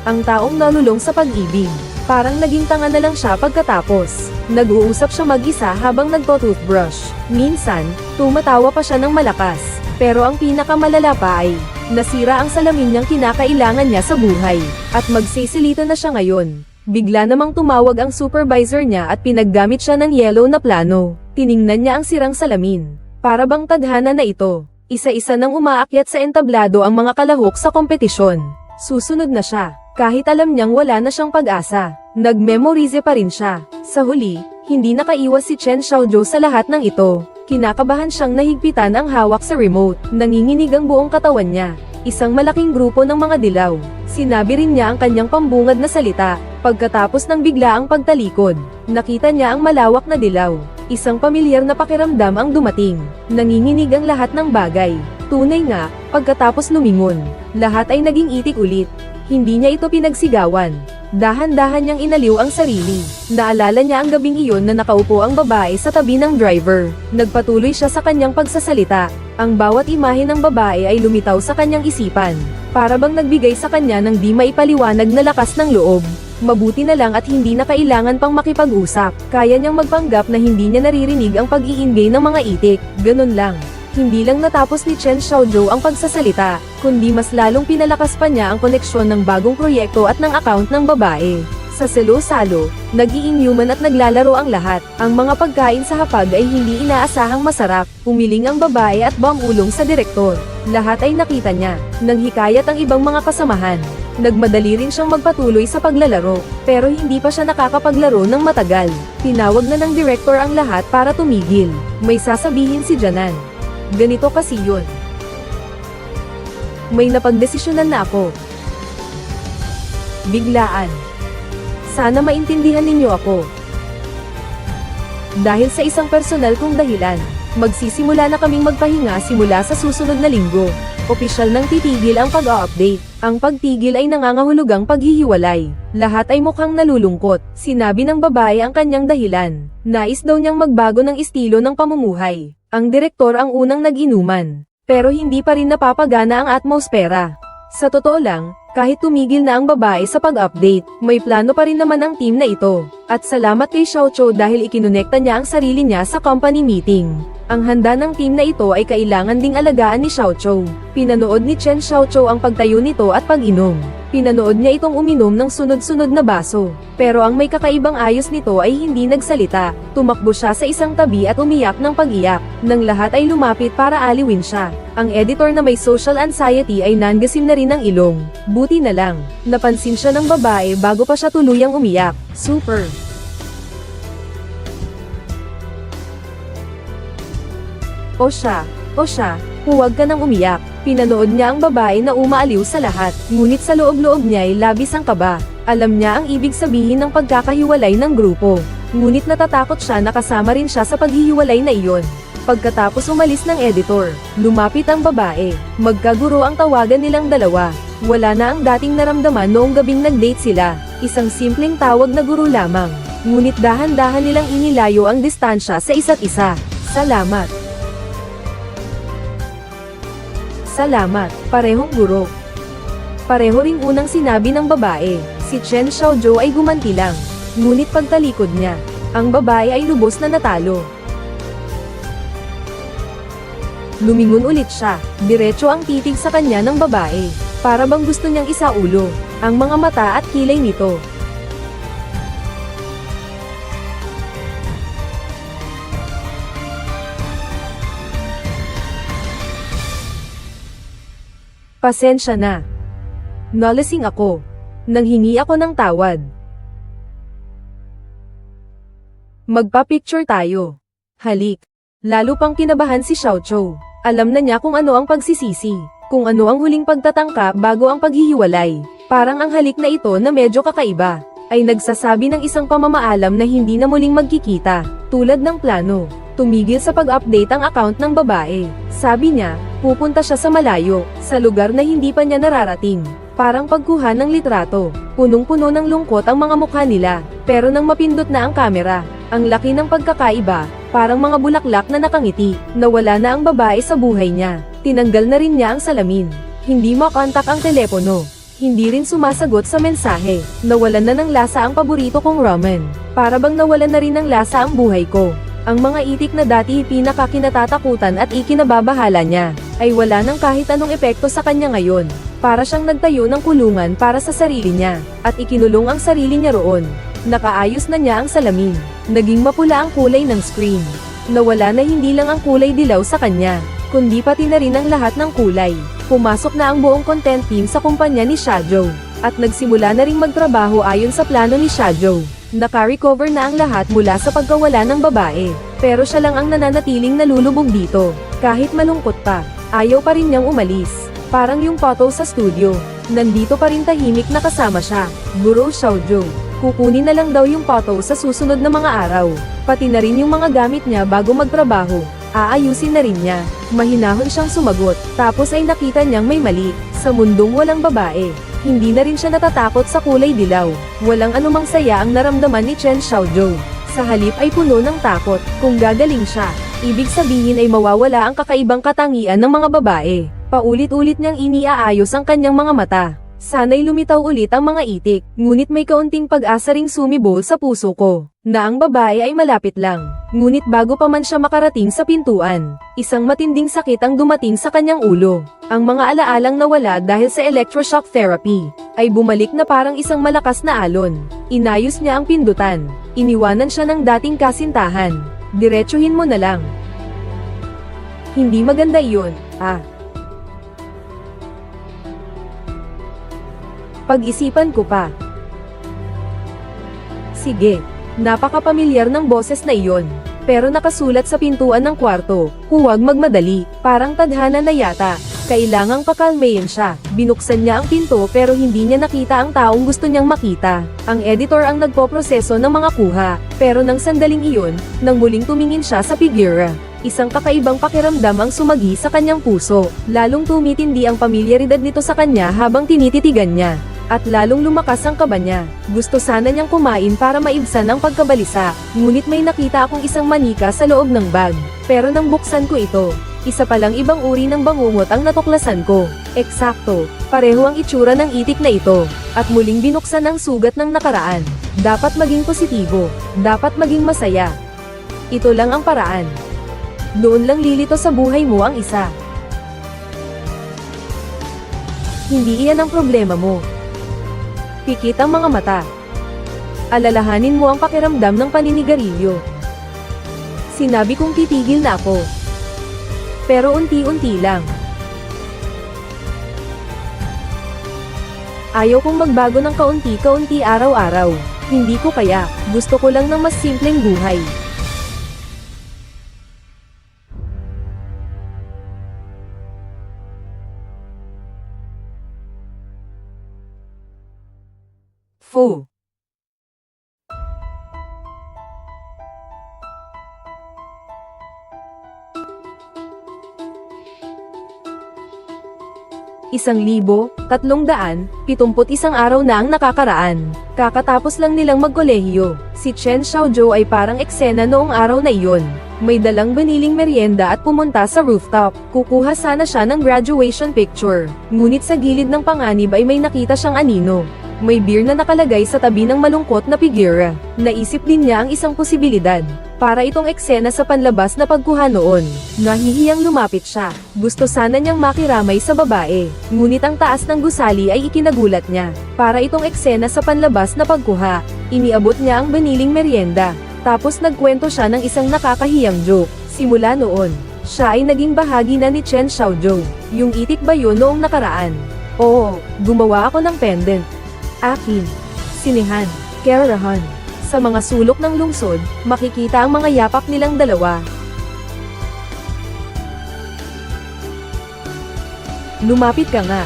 Ang taong nalulong sa pag-ibig. Parang naging tanga na lang siya pagkatapos. Nag-uusap siya mag-isa habang nagto-toothbrush. Minsan, tumatawa pa siya ng malakas. Pero ang pinakamalala pa ay, nasira ang salamin niyang kinakailangan niya sa buhay. At magsisilita na siya ngayon. Bigla namang tumawag ang supervisor niya at pinaggamit siya ng yellow na plano. Tiningnan niya ang sirang salamin. Para bang tadhana na ito. Isa-isa nang umaakyat sa entablado ang mga kalahok sa kompetisyon. Susunod na siya. Kahit alam niyang wala na siyang pag-asa, nag-memorize pa rin siya. Sa huli, hindi nakaiwas si Chen Xiaozhou sa lahat ng ito. Kinakabahan siyang nahigpitan ang hawak sa remote. Nanginginig ang buong katawan niya. Isang malaking grupo ng mga dilaw. Sinabi rin niya ang kanyang pambungad na salita. Pagkatapos ng biglaang pagtalikod, nakita niya ang malawak na dilaw. Isang pamilyar na pakiramdam ang dumating. Nanginginig ang lahat ng bagay. Tunay nga, pagkatapos lumingon, lahat ay naging itik ulit. Hindi niya ito pinagsigawan. Dahan-dahan niyang inaliw ang sarili. Naalala niya ang gabing iyon na nakaupo ang babae sa tabi ng driver. Nagpatuloy siya sa kanyang pagsasalita. Ang bawat imahe ng babae ay lumitaw sa kanyang isipan. Para bang nagbigay sa kanya ng di maipaliwanag na lakas ng loob. Mabuti na lang at hindi na kailangan pang makipag-usap. Kaya niyang magpanggap na hindi niya naririnig ang pag-iingay ng mga itik. Ganun lang. Hindi lang natapos ni Chen Xiaozhou ang pagsasalita, kundi mas lalong pinalakas pa niya ang koneksyon ng bagong proyekto at ng account ng babae. Sa salo-salo, nag-i-inhuman at naglalaro ang lahat. Ang mga pagkain sa hapag ay hindi inaasahang masarap. Umiling ang babae at bumulong sa direktor. Lahat ay nakita niya. Nang hikayat ang ibang mga kasamahan. Nagmadali rin siyang magpatuloy sa paglalaro, pero hindi pa siya nakakapaglaro ng matagal. Tinawag na ng direktor ang lahat para tumigil. May sasabihin si Janan. Ganito kasi yun. May napagdesisyonan na ako. Biglaan. Sana maintindihan ninyo ako. Dahil sa isang personal kong dahilan, magsisimula na kaming magpahinga simula sa susunod na linggo. Opisyal nang titigil ang pag-update. Ang pagtigil ay nangangahulugang paghihiwalay. Lahat ay mukhang nalulungkot. Sinabi ng babae ang kanyang dahilan. Nais daw niyang magbago ng estilo ng pamumuhay. Ang direktor ang unang nag-inuman. Pero hindi pa rin napapagana ang atmosfera. Sa totoo lang, kahit tumigil na ang babae sa pag-update, may plano pa rin naman ang team na ito. At salamat kay Xiaozhou dahil ikinonekta niya ang sarili niya sa company meeting. Ang handa ng team na ito ay kailangan ding alagaan ni Xiaozhou. Pinanood ni Chen Xiaozhou ang pagtayo nito at pag-inom. Pinanood niya itong uminom ng sunod-sunod na baso. Pero ang may kakaibang ayos nito ay hindi nagsalita. Tumakbo siya sa isang tabi at umiyak ng pag-iyak. Nang lahat ay lumapit para aliwin siya. Ang editor na may social anxiety ay nanggasim na rin ng ilong. Buti na lang, napansin siya ng babae bago pa siya tuluyang umiyak. Super! O siya, huwag ka nang umiyak. Pinanood niya ang babae na umaaliw sa lahat, ngunit sa loob-loob niya ay labis ang kaba. Alam niya ang ibig sabihin ng pagkakahiwalay ng grupo. Ngunit natatakot siya na kasama rin siya sa paghihiwalay na iyon. Pagkatapos umalis ng editor, lumapit ang babae. Magkaguro ang tawagan nilang dalawa. Wala na ang dating naramdaman noong gabing nag-date sila. Isang simpleng tawag na guro lamang. Ngunit dahan-dahan nilang inilayo ang distansya sa isa't isa. Salamat. Salamat, parehong guro. Pareho ring unang sinabi ng babae. Si Chen Xiaozhou ay gumanti lang. Ngunit pagtalikod niya, ang babae ay lubos na natalo. Lumingon ulit siya. Diretso ang titig sa kanya ng babae. Para bang gusto niyang isaulo ang mga mata at kilay nito. Pasensya na. Nalasing ako. Nanghingi ako ng tawad. Magpa-picture tayo. Halik. Lalo pang kinabahan si Xiaoqiu. Alam na niya kung ano ang pagsisisi, kung ano ang huling pagtatangka bago ang paghihiwalay. Parang ang halik na ito na medyo kakaiba, ay nagsasabi ng isang pamamaalam na hindi na muling magkikita, tulad ng plano. Tumigil sa pag-update ang account ng babae. Sabi niya, pupunta siya sa malayo, sa lugar na hindi pa niya nararating. Parang pagkuha ng litrato. Punong-puno ng lungkot ang mga mukha nila, pero nang mapindot na ang kamera, ang laki ng pagkakaiba, parang mga bulaklak na nakangiti. Nawala na ang babae sa buhay niya. Tinanggal na rin niya ang salamin. Hindi makontak ang telepono. Hindi rin sumasagot sa mensahe. Nawalan na ng lasa ang paborito kong ramen. Para bang nawalan na rin ng lasa ang buhay ko. Ang mga itik na dati pinakakinatatakutan at ikinababahala niya, ay wala nang kahit anong epekto sa kanya ngayon. Para siyang nagtayo ng kulungan para sa sarili niya, at ikinulong ang sarili niya roon. Nakaayos na niya ang salamin. Naging mapula ang kulay ng screen. Nawala na hindi lang ang kulay dilaw sa kanya, kundi pati na rin ang lahat ng kulay. Pumasok na ang buong content team sa kumpanya ni Xiaoqiu, at nagsimula na ring magtrabaho ayon sa plano ni Xiaoqiu. Naka-recover na ang lahat mula sa pagkawala ng babae, pero siya lang ang nananatiling nalulubog dito. Kahit malungkot pa, ayaw pa rin niyang umalis. Parang yung photo sa studio, nandito pa rin tahimik na kasama siya. Guro Xiaoqiu, kukunin na lang daw yung photo sa susunod na mga araw. Pati na rin yung mga gamit niya bago magtrabaho. Aayusin na rin niya. Mahinahon siyang sumagot, tapos ay nakita niyang may mali. Sa mundong walang babae, hindi na rin siya natatakot sa kulay dilaw. Walang anumang saya ang naramdaman ni Chen Xiaoqiu. Sa halip ay puno ng takot. Kung gagaling siya, ibig sabihin ay mawawala ang kakaibang katangian ng mga babae. Paulit-ulit niyang iniaayos ang kanyang mga mata. Sana'y lumitaw ulit ang mga itik, ngunit may kaunting pag-asa ring sumibol sa puso ko, na ang babae ay malapit lang. Ngunit bago pa man siya makarating sa pintuan, isang matinding sakit ang dumating sa kanyang ulo. Ang mga alaalang nawala dahil sa electroshock therapy, ay bumalik na parang isang malakas na alon. Inayos niya ang pindutan. Iniwanan siya ng dating kasintahan. Diretsuhin mo na lang. Hindi maganda iyon, Pag-isipan ko pa. Sige, napaka-pamilyar ng boses na iyon. Pero nakasulat sa pintuan ng kwarto, huwag magmadali, parang tadhana na yata. Kailangang pakalmayin siya. Binuksan niya ang pinto pero hindi niya nakita ang taong gusto niyang makita. Ang editor ang nagpoproseso ng mga kuha. Pero nang sandaling iyon, nang muling tumingin siya sa figura, isang kakaibang pakiramdam ang sumagi sa kanyang puso. Lalong tumitindi ang pamilyaridad nito sa kanya habang tinititigan niya. At lalong lumakas ang kaba niya. Gusto sana niyang kumain para maibsan ang pagkabalisa, ngunit may nakita akong isang manika sa loob ng bag. Pero nang buksan ko ito, isa palang ibang uri ng bangungot ang natuklasan ko. Eksakto, pareho ang itsura ng itik na ito. At muling binuksan ang sugat ng nakaraan. Dapat maging positibo, dapat maging masaya. Ito lang ang paraan. Doon lang lilito sa buhay mo ang isa. Hindi iyan ang problema mo. Pikit ang mga mata. Alalahanin mo ang pakiramdam ng paninigarilyo. Sinabi kong titigil na ako. Pero unti-unti lang. Ayaw kong magbago ng kaunti-kaunti araw-araw. Hindi ko kaya. Gusto ko lang ng mas simpleng buhay. Fu. Isang libo, 371 araw na ang nakakaraan. Kakatapos lang nilang magkolehiyo. Si Chen Xiaoqiu ay parang eksena noong araw na iyon. May dalang baniling merienda at pumunta sa rooftop. Kukuha sana siya ng graduation picture. Ngunit sa gilid ng panganib ay may nakita siyang anino. May beer na nakalagay sa tabi ng malungkot na figura. Naisip din niya ang isang posibilidad. Para itong eksena sa panlabas na pagkuha noon. Nahihiyang lumapit siya. Gusto sana niyang makiramay sa babae. Ngunit ang taas ng gusali ay ikinagulat niya. Para itong eksena sa panlabas na pagkuha, iniabot niya ang baniling merienda. Tapos nagkwento siya ng isang nakakahiyang joke. Simula noon, siya ay naging bahagi na ni Chen Xiaozhou. Yung itik ba yun noong nakaraan? Oo, gumawa ako ng pendant. Akin. Sinehan. Kerahan. Sa mga sulok ng lungsod, makikita ang mga yapak nilang dalawa. Lumapit ka nga.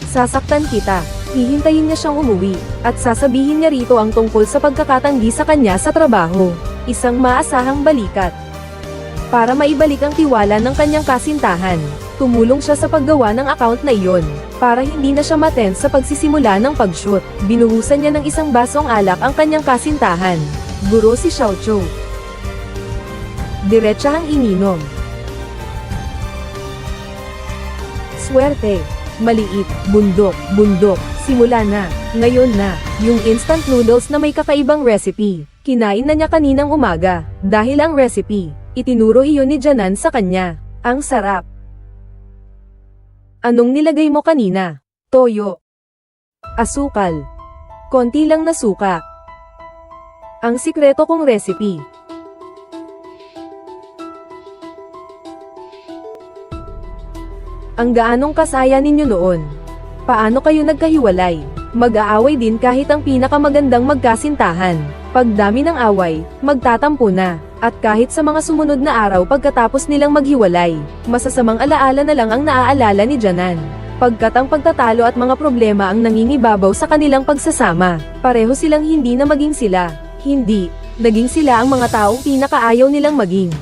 Sasaktan kita. Hihintayin niya siyang umuwi, at sasabihin niya rito ang tungkol sa pagkakatanggi sa kanya sa trabaho. Isang maasahang balikat. Para maibalik ang tiwala ng kanyang kasintahan, tumulong siya sa paggawa ng account na iyon, para hindi na siya matense sa pagsisimula ng pag-shoot. Binuhusan niya ng isang basong alak ang kanyang kasintahan. Guro si Xiaoqiu. Diretsahang ininom. Swerte. Maliit, bundok, simula na, ngayon na, yung instant noodles na may kakaibang recipe. Kinain na niya kaninang umaga, dahil ang recipe, itinuro iyon ni Janan sa kanya. Ang sarap. Anong nilagay mo kanina? Toyo. Asukal. Konti lang na suka. Ang sikreto kong recipe. Ang gaanong kasaya ninyo noon. Paano kayo nagkahiwalay? Mag-aaway din kahit ang pinakamagandang magkasintahan. Pagdami ng away, magtatampo na. At kahit sa mga sumunod na araw pagkatapos nilang maghiwalay, masasamang alaala na lang ang naaalala ni Janan. Pagkat ang pagtatalo at mga problema ang nangingibabaw sa kanilang pagsasama, pareho silang hindi na maging sila. Hindi, naging sila ang mga taong pinakaayaw nilang maging.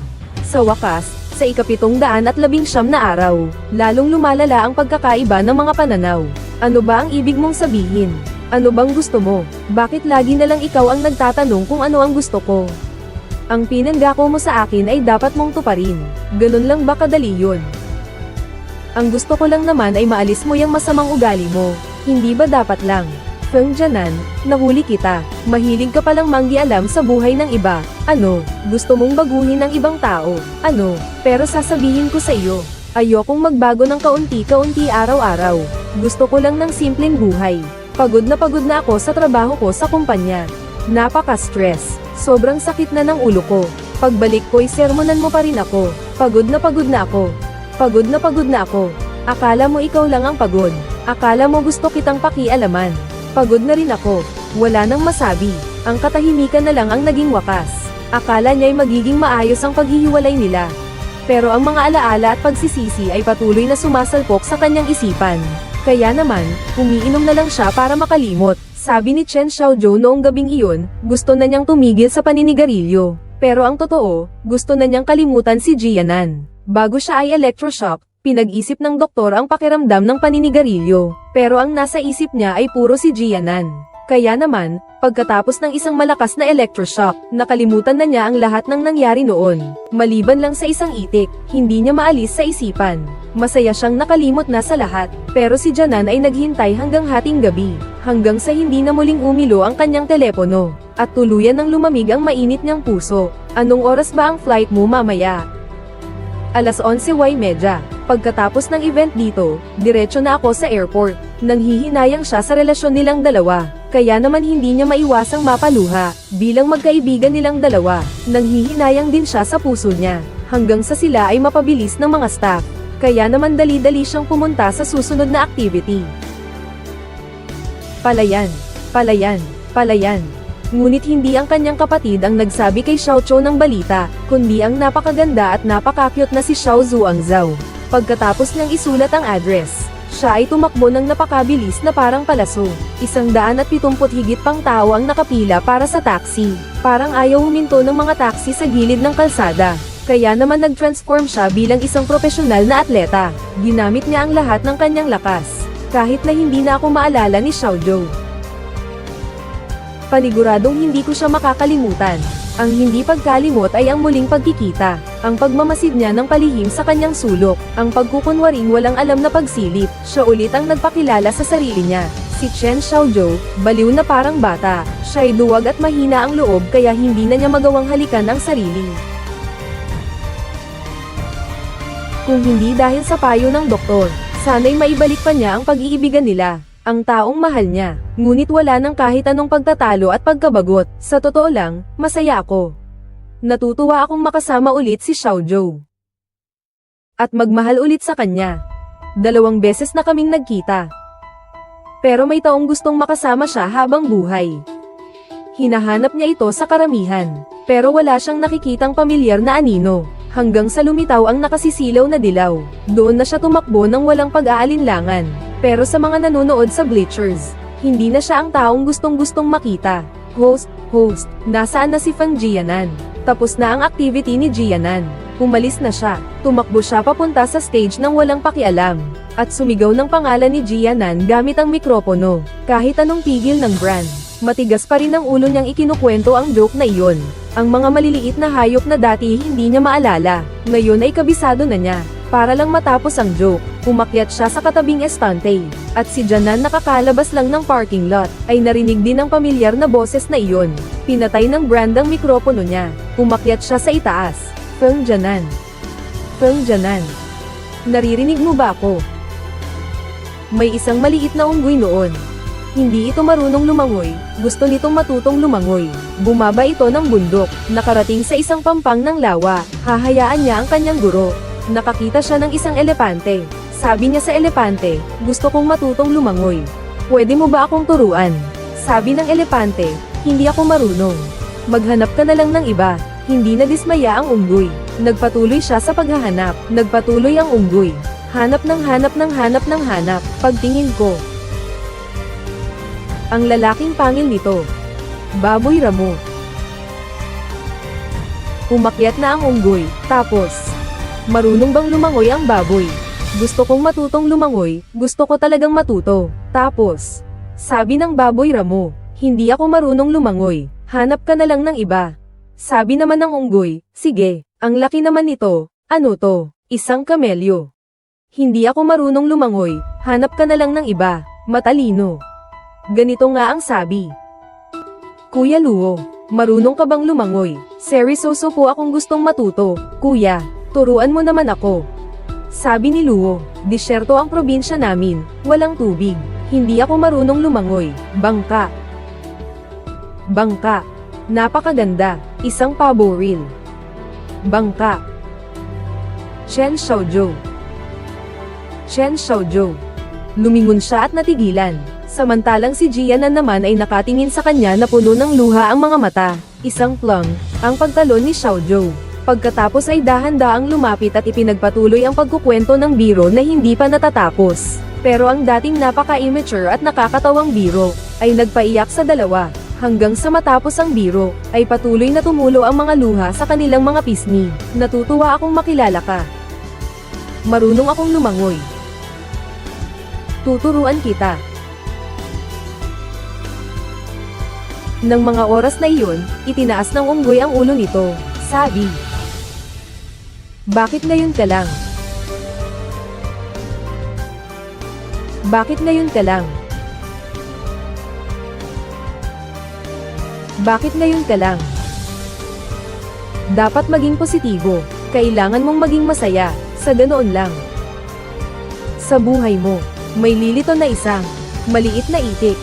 Sa wakas, sa ika-719 na araw, lalong lumalala ang pagkakaiba ng mga pananaw. Ano ba ang ibig mong sabihin? Ano bang gusto mo? Bakit lagi na lang ikaw ang nagtatanong kung ano ang gusto ko? Ang pinanggako mo sa akin ay dapat mong tuparin. Ganun lang ba kadali yun? Ang gusto ko lang naman ay maalis mo yung masamang ugali mo. Hindi ba dapat lang? Feng Janan, nahuli kita. Mahilig ka palang manggialam sa buhay ng iba. Ano, gusto mong baguhin ng ibang tao? Ano, pero sasabihin ko sa iyo, ayokong magbago ng kaunti-kaunti araw-araw. Gusto ko lang ng simpleng buhay. Pagod na ako sa trabaho ko sa kumpanya. Napaka-stress. Sobrang sakit na ng ulo ko. Pagbalik ko'y sermonan mo pa rin ako. Pagod na ako. Pagod na ako. Akala mo ikaw lang ang pagod. Akala mo gusto kitang pakialaman. Pagod na rin ako. Wala nang masabi. Ang katahimikan na lang ang naging wakas. Akala niya'y magiging maayos ang paghihiwalay nila. Pero ang mga alaala at pagsisisi ay patuloy na sumasalpok sa kanyang isipan. Kaya naman, umiinom na lang siya para makalimot. Sabi ni Chen Xiaozhou noong gabing iyon, gusto na niyang tumigil sa paninigarilyo. Pero ang totoo, gusto na niyang kalimutan si Jianan. Bago siya ay electroshock, pinag-isip ng doktor ang pakiramdam ng paninigarilyo. Pero ang nasa isip niya ay puro si Jianan. Kaya naman, pagkatapos ng isang malakas na electroshock, nakalimutan na niya ang lahat ng nangyari noon. Maliban lang sa isang itik, hindi niya maalis sa isipan. Masaya siyang nakalimot na sa lahat, pero si Janan ay naghintay hanggang hating gabi, hanggang sa hindi na muling umilo ang kanyang telepono, at tuluyan ng lumamig ang mainit niyang puso. Anong oras ba ang flight mo mamaya? Alas 11:30. Pagkatapos ng event dito, diretso na ako sa airport. Nanghihinayang siya sa relasyon nilang dalawa, kaya naman hindi niya maiwasang mapaluha. Bilang magkaibigan nilang dalawa, nanghihinayang din siya sa puso niya, hanggang sa sila ay mapabilis ng mga staff. Kaya naman dali-dali siyang pumunta sa susunod na activity. Palayan, palayan, palayan. Ngunit hindi ang kanyang kapatid ang nagsabi kay Xiaoqiu ng balita, kundi ang napakaganda at napaka-cute na si Xiao Zuangzhao. Pagkatapos niyang isulat ang address, siya ay tumakbo ng napakabilis na parang palaso. 170 higit pang tao ang nakapila para sa taxi. Parang ayaw huminto ng mga taxi sa gilid ng kalsada. Kaya naman nag-transform siya bilang isang profesional na atleta. Ginamit niya ang lahat ng kanyang lakas. Kahit na hindi na ako maalala ni Xiaozhou. Paniguradong hindi ko siya makakalimutan. Ang hindi pagkalimot ay ang muling pagkikita, ang pagmamasid niya ng palihim sa kanyang sulok, ang pagkukunwaring walang alam na pagsilip. Siya ulit ang nagpakilala sa sarili niya. Si Chen Xiaozhou, baliw na parang bata, siya'y duwag at mahina ang loob kaya hindi na niya magawang halikan ang sarili. Kung hindi dahil sa payo ng doktor, sana'y maibalik pa niya ang pag-iibigan nila, ang taong mahal niya. Ngunit wala nang kahit anong pagtatalo at pagkabagot. Sa totoo lang, masaya ako. Natutuwa akong makasama ulit si Xiaozhou. At magmahal ulit sa kanya. 2 beses na kaming nagkita. Pero may taong gustong makasama siya habang buhay. Hinahanap niya ito sa karamihan, pero wala siyang nakikitang pamilyar na anino, hanggang sa lumitaw ang nakasisilaw na dilaw. Doon na siya tumakbo ng walang pag-aalinlangan, pero sa mga nanonood sa bleachers, hindi na siya ang taong gustong-gustong makita. Host, nasaan na si Feng Jianan? Tapos na ang activity ni Jianan. Umalis na siya, tumakbo siya papunta sa stage nang walang pakialam, at sumigaw ng pangalan ni Jianan gamit ang mikropono. Kahit anong tigil ng brand, matigas pa rin ang ulo niyang ikinukwento ang joke na iyon. Ang mga maliliit na hayop na dati hindi niya maalala, ngayon ay kabisado na niya. Para lang matapos ang joke, umakyat siya sa katabing estante, at si Jianan nakakalabas lang ng parking lot, ay narinig din ang pamilyar na boses na iyon. Pinatay ng brand ang mikropono niya, umakyat siya sa itaas. Feng Jianan. Feng Jianan. Naririnig mo ba ako? May isang maliit na unggoy noon. Hindi ito marunong lumangoy, gusto nitong matutong lumangoy. Bumaba ito ng bundok, nakarating sa isang pampang ng lawa, hahayaan niya ang kanyang guro. Nakakita siya ng isang elepante. Sabi niya sa elepante, gusto kong matutong lumangoy. Pwede mo ba akong turuan? Sabi ng elepante, hindi ako marunong. Maghanap ka na lang ng iba. Hindi na dismaya ang unggoy. Nagpatuloy siya sa paghahanap. Nagpatuloy ang unggoy. Hanap ng hanap ng hanap ng hanap. Pagtingin ko, ang lalaking pangil nito. Baboy ramo. Umakyat na ang unggoy. Tapos, marunong bang lumangoy ang baboy? Gusto kong matutong lumangoy. Gusto ko talagang matuto. Tapos, sabi ng baboy ramo, hindi ako marunong lumangoy. Hanap ka na lang ng iba. Sabi naman ng unggoy, sige, ang laki naman nito. Ano to? Isang kamelyo. Hindi ako marunong lumangoy. Hanap ka na lang ng iba. Matalino. Ganito nga ang sabi. Kuya Luo, marunong ka bang lumangoy? Seryoso po akong gustong matuto. Kuya, turuan mo naman ako. Sabi ni Luo, disyerto ang probinsya namin, walang tubig. Hindi ako marunong lumangoy. Bangka. Bangka. Napakaganda. Isang pabo reel. Bangka. Chen Xiaozhou. Chen Xiaozhou. Lumingon siya at natigilan. Samantalang si Jianan naman ay nakatingin sa kanya na puno ng luha ang mga mata. Isang plum, ang pagtalon ni Xiaozhou. Pagkatapos ay dahan-daang lumapit at ipinagpatuloy ang pagkukwento ng biro na hindi pa natatapos. Pero ang dating napaka-immature at nakakatawang biro, ay nagpaiyak sa dalawa. Hanggang sa matapos ang biro, ay patuloy na tumulo ang mga luha sa kanilang mga pisngi. Natutuwa akong makilala ka. Marunong akong lumangoy. Tuturuan kita. Nang mga oras na iyon, itinaas ng unggoy ang ulo nito. Sabi, bakit ngayon ka lang? Bakit ngayon ka lang? Bakit ngayon ka lang? Dapat maging positibo. Kailangan mong maging masaya. Sa ganoon lang. Sa buhay mo, may lilito na isang maliit na itik.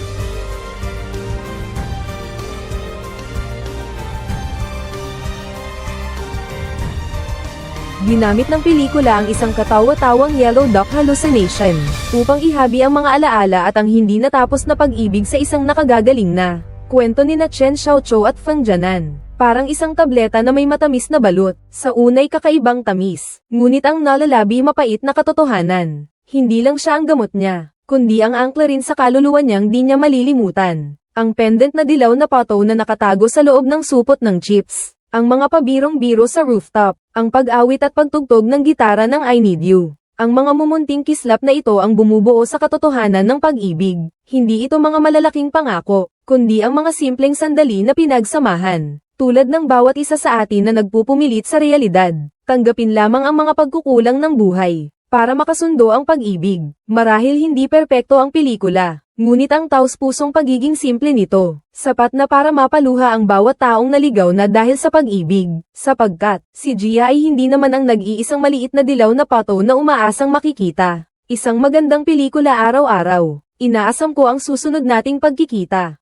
Ginamit ng pelikula ang isang katawa-tawang yellow duck hallucination upang ihabi ang mga alaala at ang hindi natapos na pag-ibig sa isang nakagagaling na kwento ni Chen Xiaozhou at Feng Jianan. Parang isang tableta na may matamis na balot, sa unay kakaibang tamis, ngunit ang nalalabi mapait na katotohanan. Hindi lang siya ang gamot niya, kundi ang angkla rin sa kaluluwa niyang di niya malilimutan. Ang pendant na dilaw na pato na nakatago sa loob ng supot ng chips. Ang mga pabirong-biro sa rooftop, ang pag-awit at pagtugtog ng gitara ng I Need You. Ang mga mumunting kislap na ito ang bumubuo sa katotohanan ng pag-ibig. Hindi ito mga malalaking pangako, kundi ang mga simpleng sandali na pinagsamahan. Tulad ng bawat isa sa atin na nagpupumilit sa realidad. Tanggapin lamang ang mga pagkukulang ng buhay, para makasundo ang pag-ibig. Marahil hindi perpekto ang pelikula, Ngunit ang taos-pusong pagiging simple nito, sapat na para mapaluha ang bawat taong naligaw na dahil sa pag-ibig, sapagkat, si Gia ay hindi naman ang nag-iisang maliit na dilaw na pato na umaasang makikita. Isang magandang pelikula araw-araw. Inaasam ko ang susunod nating pagkikita.